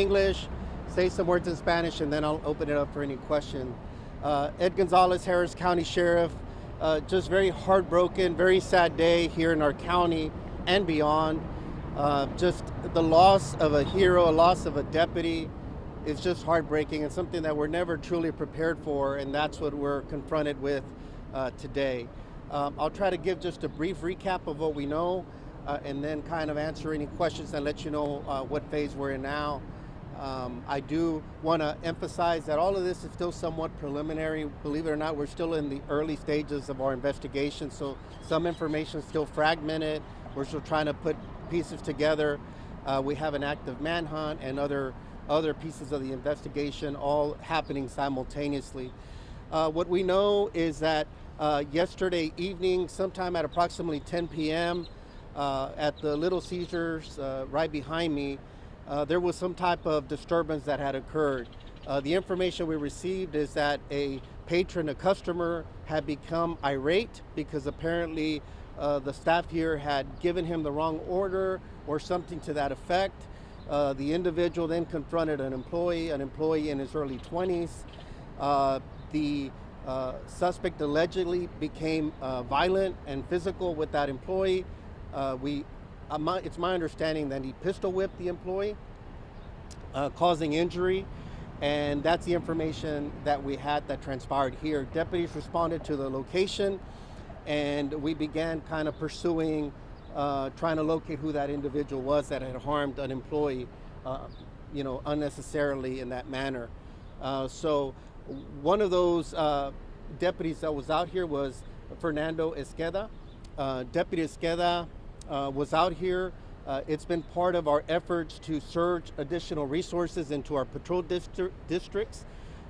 English, say some words in Spanish, and then I'll open it up for any question. Ed Gonzalez, Harris County Sheriff. Just very heartbroken, very sad day here in our county and beyond. Just the loss of a hero, a loss of a deputy is just heartbreaking and something that we're never truly prepared for, and that's what we're confronted with today. I'll try to give just a brief recap of what we know and then kind of answer any questions and let you know what phase we're in now. I do want to emphasize that all of this is still somewhat preliminary. Believe it or not, we're still in the early stages of our investigation, so some information is still fragmented. We're still trying to put pieces together. We have an active manhunt and other pieces of the investigation all happening simultaneously. What we know is that yesterday evening, sometime at approximately 10 p.m., at the Little Caesars right behind me, there was some type of disturbance that had occurred. The information we received is that a patron, a customer, had become irate because apparently the staff here had given him the wrong order or something to that effect. The individual then confronted an employee in his early 20s. The suspect allegedly became violent and physical with that employee. It's my understanding that he pistol whipped the employee, causing injury, and that's the information that we had that transpired here. Deputies responded to the location, and we began kind of pursuing, trying to locate who that individual was that had harmed an employee, unnecessarily in that manner. So one of those deputies that was out here was Fernando Eskeda. Deputy Eskeda was out here. It's been part of our efforts to surge additional resources into our patrol districts.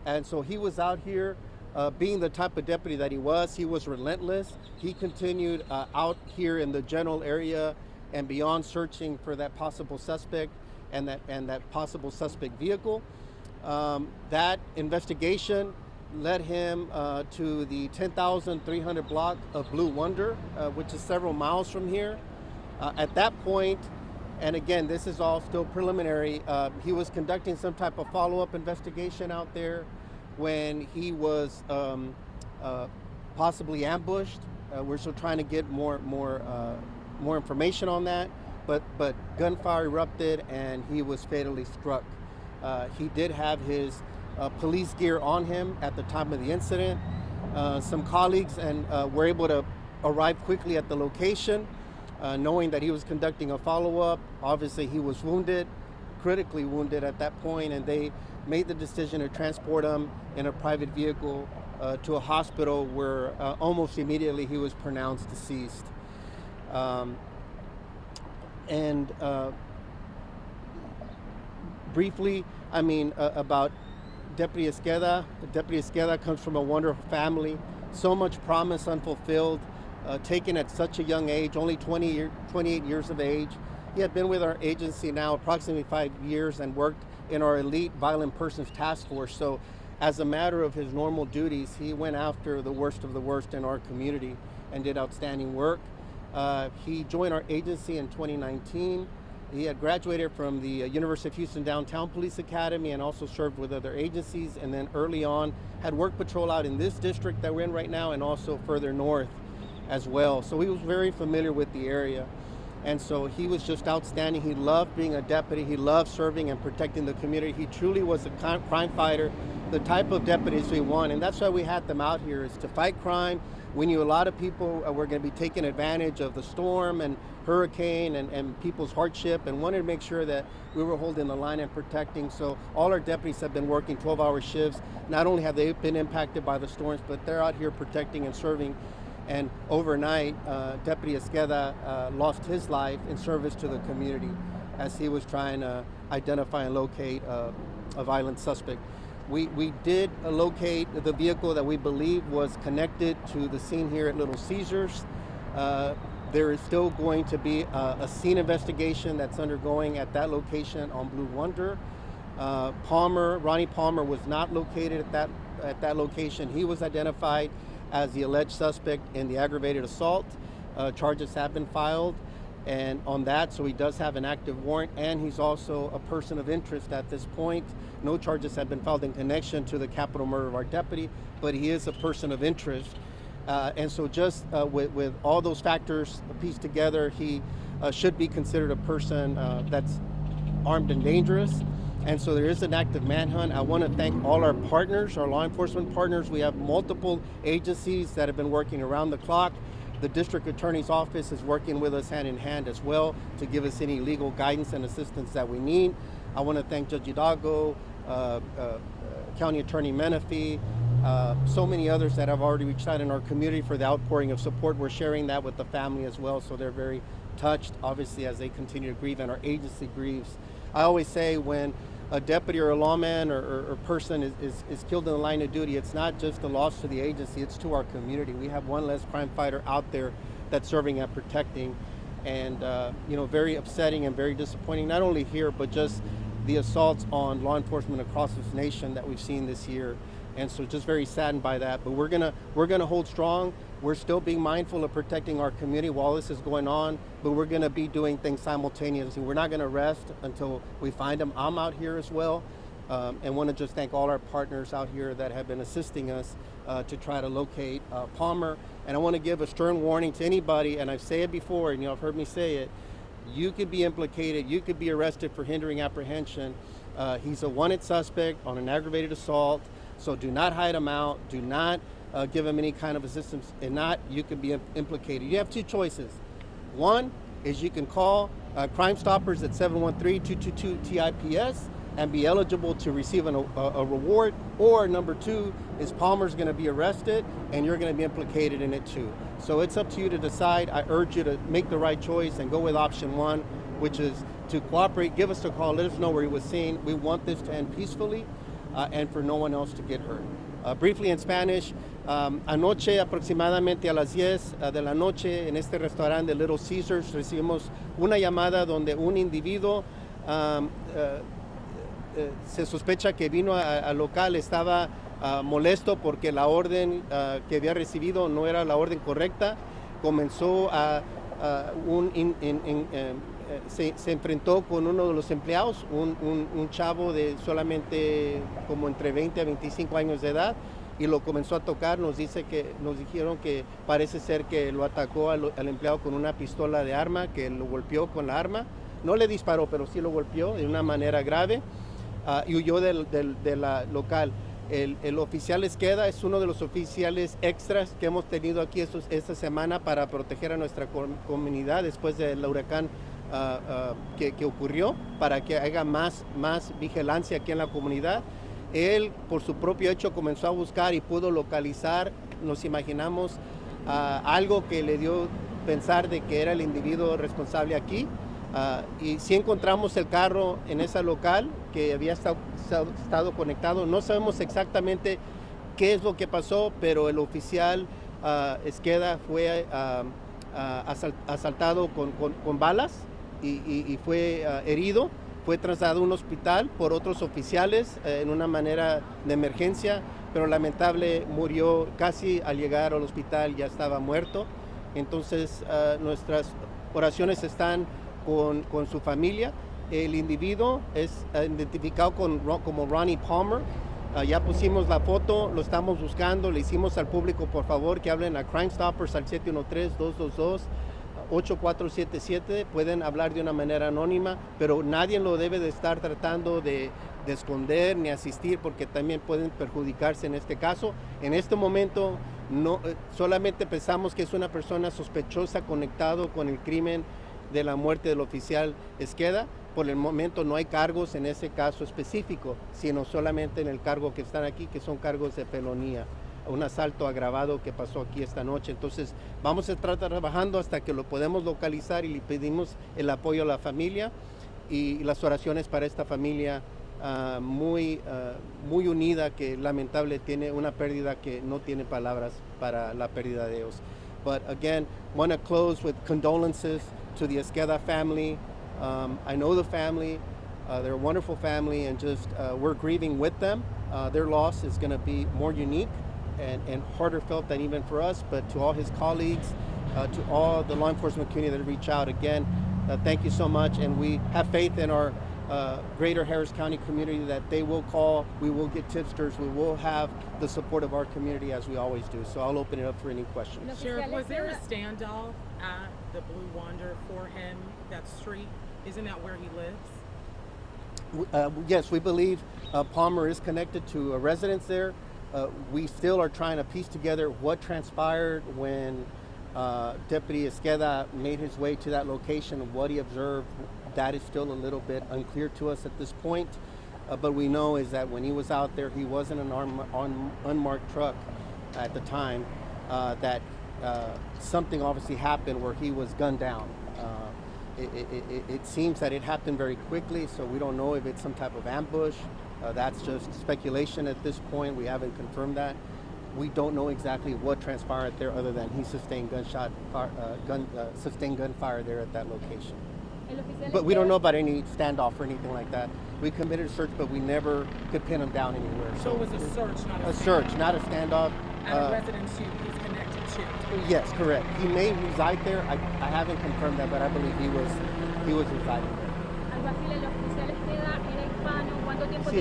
And so he was out here being the type of deputy that he was relentless. He continued out here in the general area and beyond, searching for that possible suspect and that possible suspect vehicle. That investigation led him to the 10,300 block of Blue Wonder, which is several miles from here. At that point, and again, this is all still preliminary, he was conducting some type of follow-up investigation out there when he was possibly ambushed. We're still trying to get more information on that, but gunfire erupted and he was fatally struck. He did have his police gear on him at the time of the incident. Some colleagues were able to arrive quickly at the location, knowing that he was conducting a follow-up. Obviously, he was wounded, critically wounded at that point, and they made the decision to transport him in a private vehicle to a hospital where almost immediately he was pronounced deceased. Briefly, about Deputy Eskeda. Deputy Eskeda comes from a wonderful family, so much promise unfulfilled, taken at such a young age, only 28 years of age. He had been with our agency now approximately 5 years and worked in our elite violent persons task force. So as a matter of his normal duties, he went after the worst of the worst in our community and did outstanding work. He joined our agency in 2019. He had graduated from the University of Houston Downtown Police Academy and also served with other agencies, and then early on had work patrol out in this district that we're in right now and also further north as well. So he was very familiar with the area. And so he was just outstanding. He loved being a deputy. He loved serving and protecting the community. He truly was a crime fighter, the type of deputies we want. And that's why we had them out here, is to fight crime. We knew a lot of people were going to be taking advantage of the storm and hurricane and people's hardship, and wanted to make sure that we were holding the line and protecting. So all our deputies have been working 12-hour shifts. Not only have they been impacted by the storms, but they're out here protecting and serving. And overnight, Deputy Eskeda lost his life in service to the community as he was trying to identify and locate a violent suspect. We did locate the vehicle that we believe was connected to the scene here at Little Caesars. There is still going to be a scene investigation that's undergoing at that location on Blue Wonder. Ronnie Palmer was not located at that location. He was identified as the alleged suspect in the aggravated assault. Charges have been filed. And on that, so he does have an active warrant, and he's also a person of interest at this point. No charges have been filed in connection to the capital murder of our deputy, but he is a person of interest. And so just with all those factors pieced together, he should be considered a person that's armed and dangerous. And so there is an active manhunt. I want to thank all our partners, our law enforcement partners. We have multiple agencies that have been working around the clock. The district attorney's office is working with us hand in hand as well to give us any legal guidance and assistance that we need. I want to thank Judge Hidalgo, County Attorney Menifee, so many others that have already reached out in our community for the outpouring of support. We're sharing that with the family as well, so they're very touched, obviously, as they continue to grieve and our agency grieves. I always say when a deputy or a lawman or person is killed in the line of duty, it's not just a loss to the agency, it's to our community. We have one less crime fighter out there that's serving and protecting, and very upsetting and very disappointing, not only here, but just the assaults on law enforcement across this nation that we've seen this year. And so just very saddened by that, but we're gonna hold strong. We're still being mindful of protecting our community while this is going on, but we're gonna be doing things simultaneously. We're not gonna rest until we find them. I'm out here as well, and want to just thank all our partners out here that have been assisting us to try to locate Palmer. And I want to give a stern warning to anybody, and I've said it before, and you've heard me say it, you could be implicated, you could be arrested for hindering apprehension. He's a wanted suspect on an aggravated assault, so do not hide him out, do not give him any kind of assistance. If not, you could be implicated. You have two choices. One is you can call Crime Stoppers at 713-222-TIPS and be eligible to receive a reward. Or number two is Palmer's going to be arrested and you're going to be implicated in it too. So it's up to you to decide. I urge you to make the right choice and go with option one, which is to cooperate. Give us a call. Let us know where he was seen. We want this to end peacefully and for no one else to get hurt. Briefly in Spanish, anoche aproximadamente a las 10 de la noche en este restaurante de Little Caesars recibimos una llamada donde un individuo se sospecha que vino al local, estaba molesto porque la orden que había recibido no era la orden correcta. Comenzó se enfrentó con uno de los empleados, un chavo de solamente como entre 20 a 25 años de edad, y lo comenzó a tocar. Nos dijeron que parece ser que lo atacó al empleado con una pistola de arma, que lo golpeó con la arma. No le disparó, pero sí lo golpeó de una manera grave y huyó de la local. El oficial Eska es uno de los oficiales extras que hemos tenido aquí esta semana para proteger a nuestra comunidad después del huracán que ocurrió, para que haya más vigilancia aquí en la comunidad. Él, por su propio hecho, comenzó a buscar y pudo localizar, nos imaginamos, algo que le dio pensar de que era el individuo responsable aquí. Y sí encontramos el carro en esa local que había estado conectado. No sabemos exactamente qué es lo que pasó, pero el oficial Eska fue asaltado con balas y fue herido. Fue trasladado a un hospital por otros oficiales en una manera de emergencia, pero lamentable murió casi al llegar al hospital, ya estaba muerto. Entonces nuestras oraciones están con su familia. El individuo es identificado como Ronnie Palmer. Ya pusimos la foto, lo estamos buscando. Le hicimos al público, por favor, que hablen a Crime Stoppers al 713-222-8477. Pueden hablar de una manera anónima, pero nadie lo debe de estar tratando de esconder ni asistir, porque también pueden perjudicarse en este caso. En este momento solamente pensamos que es una persona sospechosa conectado con el crimen de la muerte del oficial Eska. Por el momento no hay cargos en ese caso específico, sino solamente en el cargo que están aquí, que son cargos de felonía, un asalto agravado que pasó aquí esta noche. Entonces vamos a estar trabajando hasta que lo podemos localizar, y le pedimos el apoyo a la familia y las oraciones para esta familia muy unida, que lamentable tiene una pérdida que no tiene palabras para la pérdida de ellos. But again, want to close with condolences to the Eska family. I know the family. They're a wonderful family, and just we're grieving with them. Their loss is going to be more unique and harder felt than even for us, but to all his colleagues, to all the law enforcement community that reach out. Again, thank you so much, and we have faith in our greater Harris County community that they will call, we will get tipsters, we will have the support of our community as we always do. So I'll open it up for any questions. Sheriff, was there a standoff at the Blue Wander for him, that street? Isn't that where he lives? Yes, we believe Palmer is connected to a residence there. We still are trying to piece together what transpired when Deputy Eska made his way to that location, what he observed. That is still a little bit unclear to us at this point. But we know is that when he was out there, he was in an unmarked truck at the time, that something obviously happened where he was gunned down. It seems that it happened very quickly, so we don't know if it's some type of ambush. That's just speculation at this point. We haven't confirmed that. We don't know exactly what transpired there, other than he sustained gunfire there at that location. But we don't know about any standoff or anything like that. We committed a search, but we never could pin him down anywhere. So it was a search, not a search, not a standoff. At a residence he's connected to. Yes, correct. He may reside there. I haven't confirmed that, but I believe he was residing there. Sí,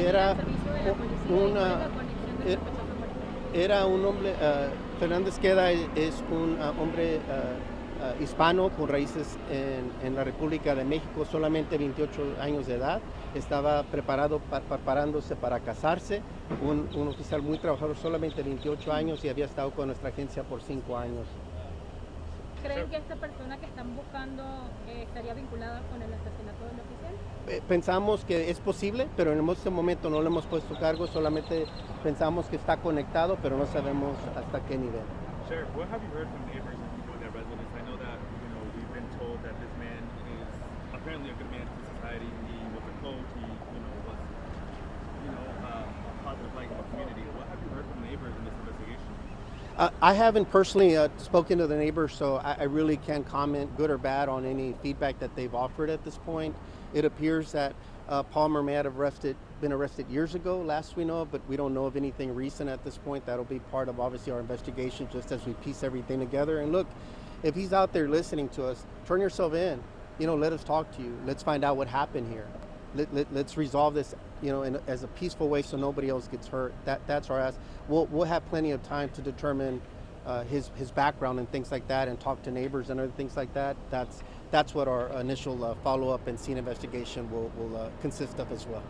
era un hombre. Fernández Queda es un hombre hispano con raíces en la República de México, solamente 28 años de edad. Estaba preparándose para casarse. Un oficial muy trabajador, solamente 28 años, y había estado con nuestra agencia por 5 años. ¿Creen que esta persona que están buscando estaría vinculada con el asesinato del oficial? Pensamos que es posible, pero en este momento no le hemos puesto cargo, solamente pensamos que está conectado, pero no sabemos hasta qué nivel. Sheriff, what have you heard from neighbors and people in that residence? I know that, we've been told that this man is apparently a good man to society. He was a coach, he, was, a positive light in the community. What have you heard from neighbors in this investigation? I haven't personally spoken to the neighbors, so I really can't comment, good or bad, on any feedback that they've offered at this point. It appears that Palmer may have been arrested years ago, last we know, but we don't know of anything recent at this point. That'll be part of, obviously, our investigation, just as we piece everything together. And look, if he's out there listening to us, turn yourself in. Let us talk to you. Let's find out what happened here. Let's resolve this, as a peaceful way, so nobody else gets hurt. That's our ask. We'll have plenty of time to determine his background and things like that, and talk to neighbors and other things like that. That's what our initial follow-up and scene investigation will consist of as well.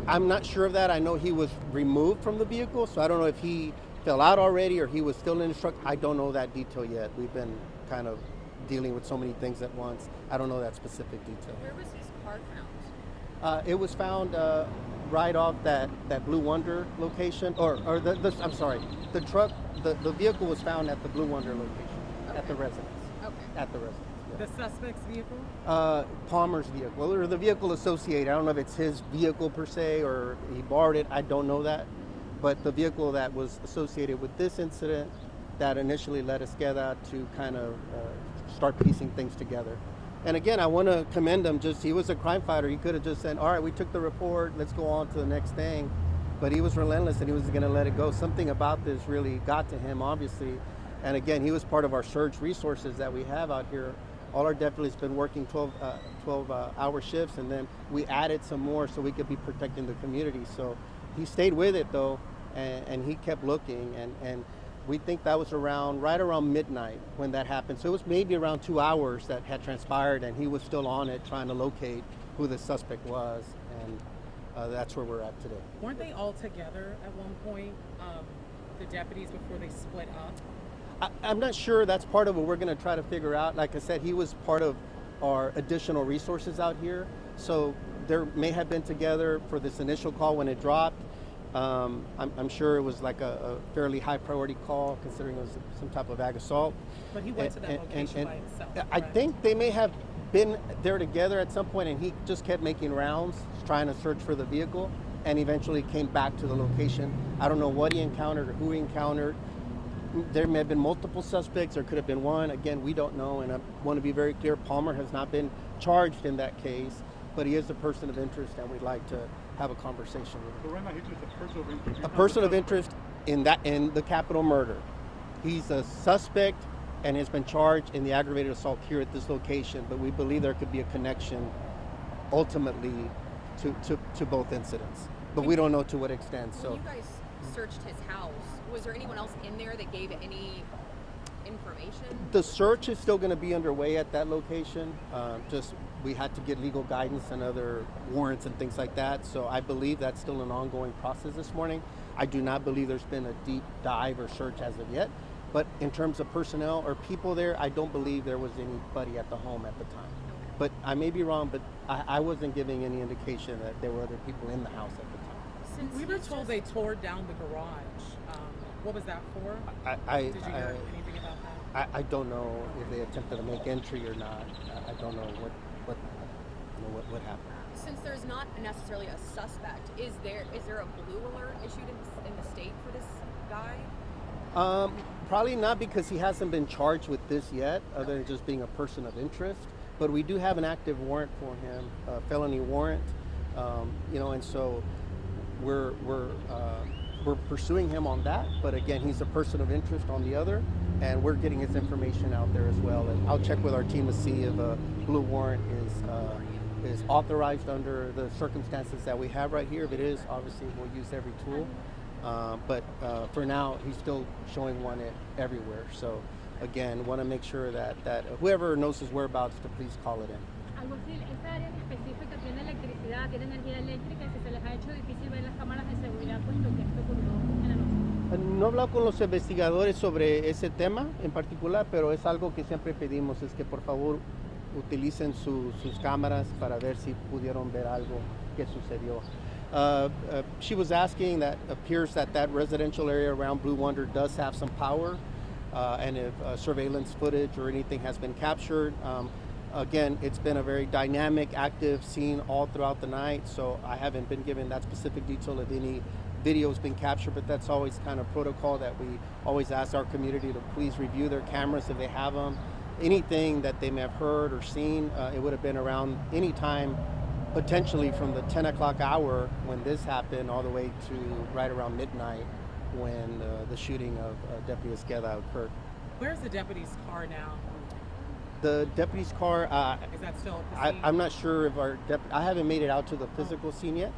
I'm not sure of that. I know he was removed from the vehicle, so I don't know if he fell out already or he was still in the truck. I don't know that detail yet. We've been kind of dealing with so many things at once. I don't know that specific detail. Where was his car found? It was found right off that Blue Wonder location, I'm sorry, the truck, the vehicle was found at the Blue Wonder location, okay. At the residence. Okay. At the residence. Yeah. The suspect's vehicle? Palmer's vehicle, or the vehicle associated. I don't know if it's his vehicle per se or he borrowed it. I don't know that. But the vehicle that was associated with this incident that initially led Eska to kind of start piecing things together. And again, I want to commend him. He was a crime fighter. He could have just said, all right, we took the report, let's go on to the next thing. But he was relentless, and he was going to let it go. Something about this really got to him, obviously. And again, he was part of our surge resources that we have out here. All our deputies been working 12-hour shifts, and then we added some more so we could be protecting the community. So he stayed with it, though, and he kept looking. And we think that was right around midnight when that happened. So it was maybe around 2 hours that had transpired, and he was still on it trying to locate who the suspect was. And that's where we're at today. Weren't they all together at one point, the deputies, before they split up? I'm not sure. That's part of what we're going to try to figure out. Like I said, he was part of our additional resources out here. So there may have been together for this initial call when it dropped. I'm sure it was like a fairly high priority call, considering it was some type of ag assault. But he went to that location by himself. I think they may have been there together at some point, and he just kept making rounds, trying to search for the vehicle, and eventually came back to the location. I don't know what he encountered or who he encountered. There may have been multiple suspects, or could have been one. Again, we don't know, and I want to be very clear, Palmer has not been charged in that case, but he is a person of interest, and we'd like to have a conversation with him. So right now he's just a person of interest. A person of interest in the capital murder. He's a suspect and has been charged in the aggravated assault here at this location, but we believe there could be a connection ultimately to both incidents. But we don't know to what extent. So when you guys searched his house, was there anyone else in there that gave any information? the search is still going to be underway at that location. Just we had to get legal guidance and other warrants and things like that. So I believe that's still an ongoing process this morning. I do not believe there's been a deep dive or search as of yet. But in terms of personnel or people there, I don't believe there was anybody at the home at the time. But I may be wrong, but I wasn't giving any indication that there were other people in the house at the time. Since We were he's told just- they tore down the garage. What was that for? Did you hear anything about that? I don't know if they attempted to make entry or not. I don't know what happened. Since there's not necessarily a suspect, is there a blue alert issued in the state for this guy? Probably not, because he hasn't been charged with this yet, other than just being a person of interest. But we do have an active warrant for him, a felony warrant, and so we're pursuing him on that. But again, he's a person of interest on the other, and we're getting his information out there as well. And I'll check with our team to see if a blue warrant is authorized under the circumstances that we have right here. If it is, obviously we'll use every tool. But for now, he's still showing one everywhere. So again, want to make sure that whoever knows his whereabouts to please call it in. Alguacil, ¿esta área en específica tiene electricidad, tiene energía eléctrica y si se les ha hecho difícil ver las cámaras de seguridad puesto que esto ocurrió en la noche? No he hablado con los investigadores sobre ese tema en particular, pero es algo que siempre pedimos, es que por favor utilicen sus cámaras para ver si pudieron ver algo que sucedió. She was asking that appears that residential area around Blue Wonder does have some power, and if surveillance footage or anything has been captured. Again, it's been a very dynamic, active scene all throughout the night, so I haven't been given that specific detail of any videos being captured, but that's always kind of protocol that we always ask our community to please review their cameras if they have them. Anything that they may have heard or seen, it would have been around any time, potentially from the 10 o'clock hour when this happened all the way to right around midnight when the shooting of Deputy Eska occurred. Where's the deputy's car now? The deputy's car, Is that still at the scene? I'm not sure if I haven't made it out to the physical scene yet,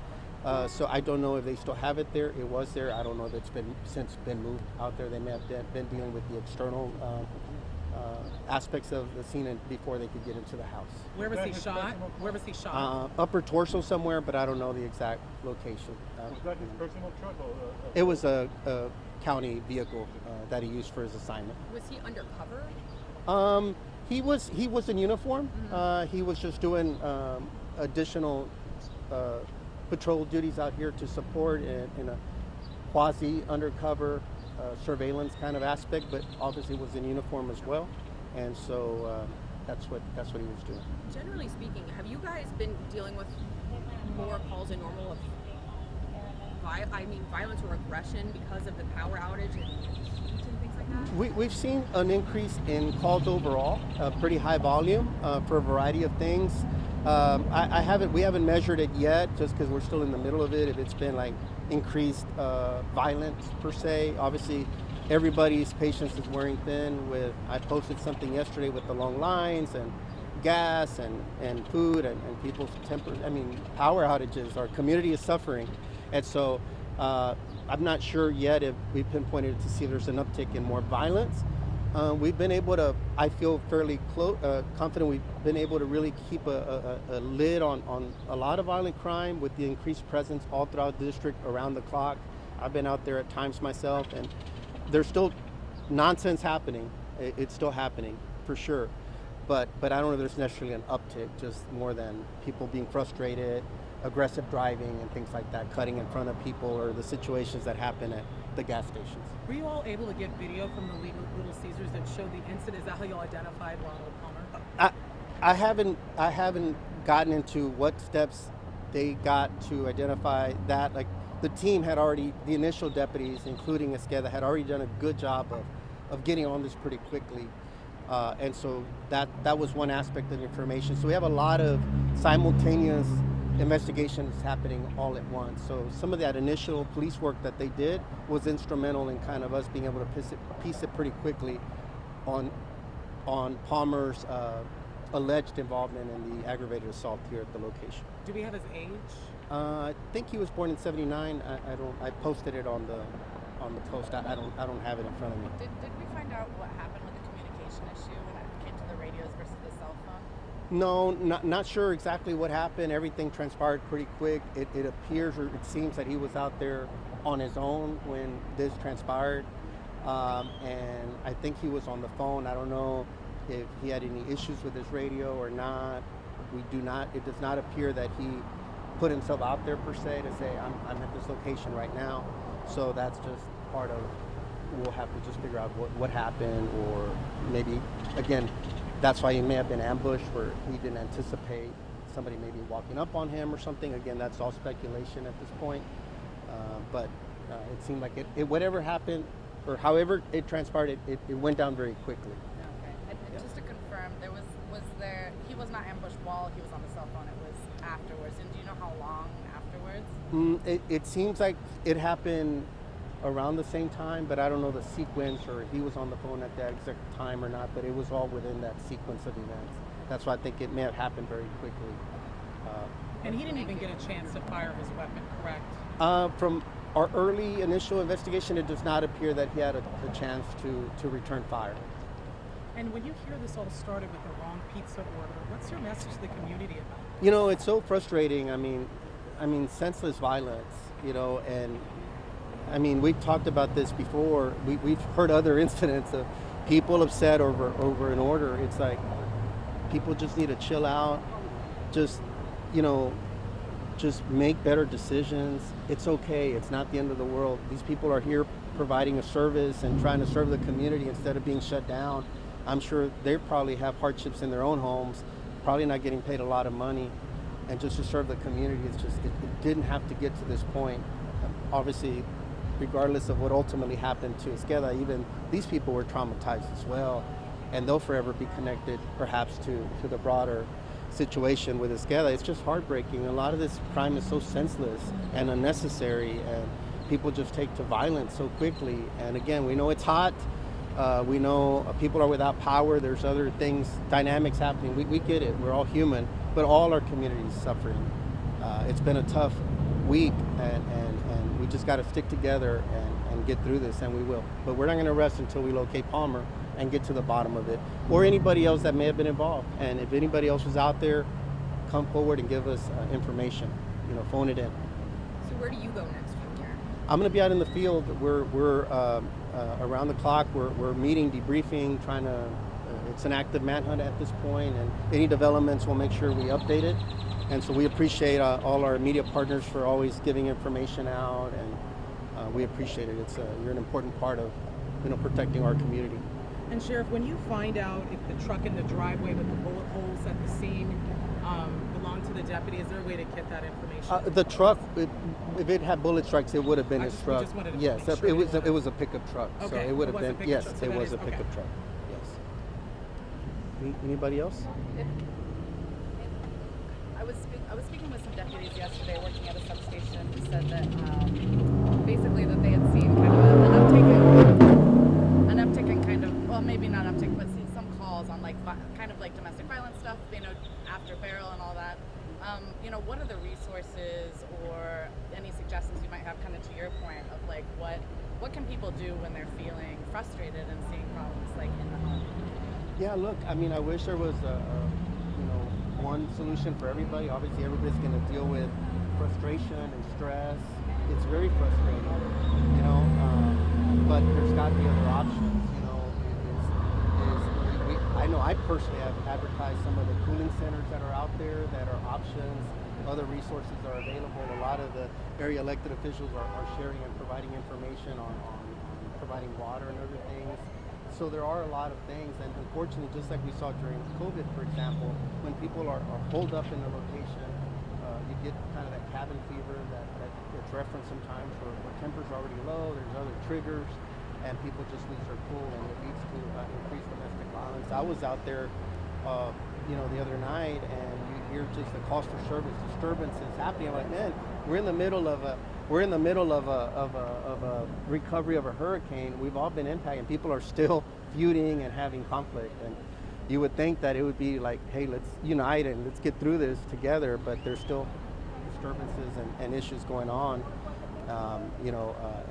so I don't know if they still have it there. It was there. I don't know if it's since been moved out there. They may have been dealing with the external aspects of the scene before they could get into the house. Where was he shot? Where was he shot? Upper torso somewhere, but I don't know the exact location. Was that his personal truck or? It was a county vehicle that he used for his assignment. Was he undercover? He was in uniform. He was just doing additional patrol duties out here to support in a quasi undercover surveillance kind of aspect, but obviously was in uniform as well, and so that's what he was doing. Generally speaking, have you guys been dealing with more calls than normal of violence or aggression because of the power outage and heat and things like that? We've seen an increase in calls overall, a pretty high volume for a variety of things. We haven't measured it yet, just because we're still in the middle of it. If it's been like increased violence per se, obviously everybody's patience is wearing thin. I posted something yesterday with the long lines and gas and food and people's tempers. I mean, power outages. Our community is suffering, and so I'm not sure yet if we've pinpointed to see if there's an uptick in more violence. We've been able to, I feel fairly confident we've been able to really keep a lid on a lot of violent crime with the increased presence all throughout the district around the clock. I've been out there at times myself, and there's still nonsense happening. It's still happening for sure. But I don't know if there's necessarily an uptick, just more than people being frustrated, aggressive driving and things like that, cutting in front of people, or the situations that happen at the gas stations. Were you all able to get video from the Little Caesars that showed the incident? Is that how you identified Ronald Palmer? I haven't gotten into what steps they got to identify that. Like the team had already, the initial deputies, including Eska, had already done a good job of getting on this pretty quickly. And so that was one aspect of the information. So we have a lot of simultaneous investigation is happening all at once. So some of that initial police work that they did was instrumental in kind of us being able to piece it pretty quickly on Palmer's alleged involvement in the aggravated assault here at the location. Do we have his age? I think he was born in '79. I posted it on the post. I don't have it in front of me. Did we find out what happened with the communication issue when it came to the radios versus the cell phone? No, not sure exactly what happened. Everything transpired pretty quick. It appears, or it seems that he was out there on his own when this transpired. And I think he was on the phone. I don't know if he had any issues with his radio or not. It does not appear that he put himself out there per se to say, I'm at this location right now. So that's just part of, we'll have to just figure out what happened, or maybe, again, that's why he may have been ambushed, where he didn't anticipate somebody maybe walking up on him or something. Again, that's all speculation at this point. But it seemed like it whatever happened, or however it transpired, it went down very quickly. Okay. And just to confirm, he was not ambushed while he was on the cell phone. It was afterwards. And do you know how long afterwards? It seems like it happened around the same time, but I don't know the sequence, or he was on the phone at that exact time or not, but it was all within that sequence of events. That's why I think it may have happened very quickly. And he didn't even get a chance to fire his weapon, correct? From our early initial investigation, it does not appear that he had a chance to return fire. And when you hear this all started with the wrong pizza order, what's your message to the community about it? You know, it's so frustrating. I mean, senseless violence, and I mean, we've talked about this before. We've heard other incidents of people upset over an order. It's like people just need to chill out, just make better decisions. It's okay. It's not the end of the world. These people are here providing a service and trying to serve the community instead of being shut down. I'm sure they probably have hardships in their own homes, probably not getting paid a lot of money, and just to serve the community, it didn't have to get to this point. Obviously, regardless of what ultimately happened to Eska, even these people were traumatized as well, and they'll forever be connected perhaps to the broader situation with Eska. It's just heartbreaking. A lot of this crime is so senseless and unnecessary, and people just take to violence so quickly. And again, we know it's hot. We know people are without power. There's other things, dynamics happening. We get it. We're all human, but all our communities suffering. It's been a tough week, and we just got to stick together and get through this, and we will. But we're not going to rest until we locate Palmer and get to the bottom of it, or anybody else that may have been involved. And if anybody else was out there, come forward and give us information. Phone it in. So where do you go next from here? I'm going to be out in the field. We're around the clock. We're meeting, debriefing, trying to. It's an active manhunt at this point, and any developments, we'll make sure we update it. And so we appreciate all our media partners for always giving information out, and we appreciate it. You're an important part of protecting our community. And Sheriff, when you find out if the truck in the driveway with the bullet holes at the scene belonged to the deputy, is there a way to get that information? The truck, if it had bullet strikes, it would have been his truck. Just wanted to yes, make sure it was a pickup truck. Okay. So it would have been. Yes, truck, so it that was is- a pickup okay. truck. Yes. Anybody else? I was speaking with some deputies yesterday working at a substation who said that basically that they had seen kind of an uptick in kind of, well, maybe not uptick, but seen some calls on kind of domestic violence stuff, after barrel and all that. What are the resources or any suggestions you might have, kind of to your point of what can people do when they're feeling frustrated and seeing problems in the home? Yeah, look, I mean, I wish there was one solution for everybody. Obviously, everybody's going to deal with frustration and stress. It's very frustrating, but there's got to be other options. I know I personally have advertised some of the cooling centers that are out there that are options. Other resources are available. A lot of the area elected officials are sharing and providing information on providing water and other things. So there are a lot of things, and unfortunately, just like we saw during COVID, for example, when people are holed up in a location, you get kind of that cabin fever that's referenced sometimes where temperature's already low, there's other triggers, and people just lose their cool, and it leads to increased domestic violence. I was out there, the other night, and you hear just the calls for service disturbances happening. I'm like, man, we're in the middle of a recovery of a hurricane. We've all been impacted. People are still feuding and having conflict. And you would think that it would be like, hey, let's unite and let's get through this together. But there's still disturbances and issues going on.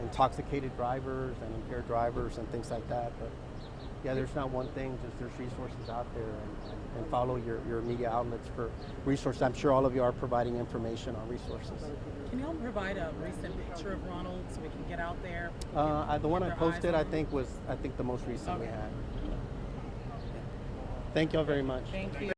Intoxicated drivers and impaired drivers and things like that. But yeah, there's not one thing, just there's resources out there, and follow your media outlets for resources. I'm sure all of you are providing information on resources. Can y'all provide a recent picture of Ronald so we can get out there? The one I Get their eyes posted, on I him? think the most recent we Okay. had. Thank y'all very much. Thank you.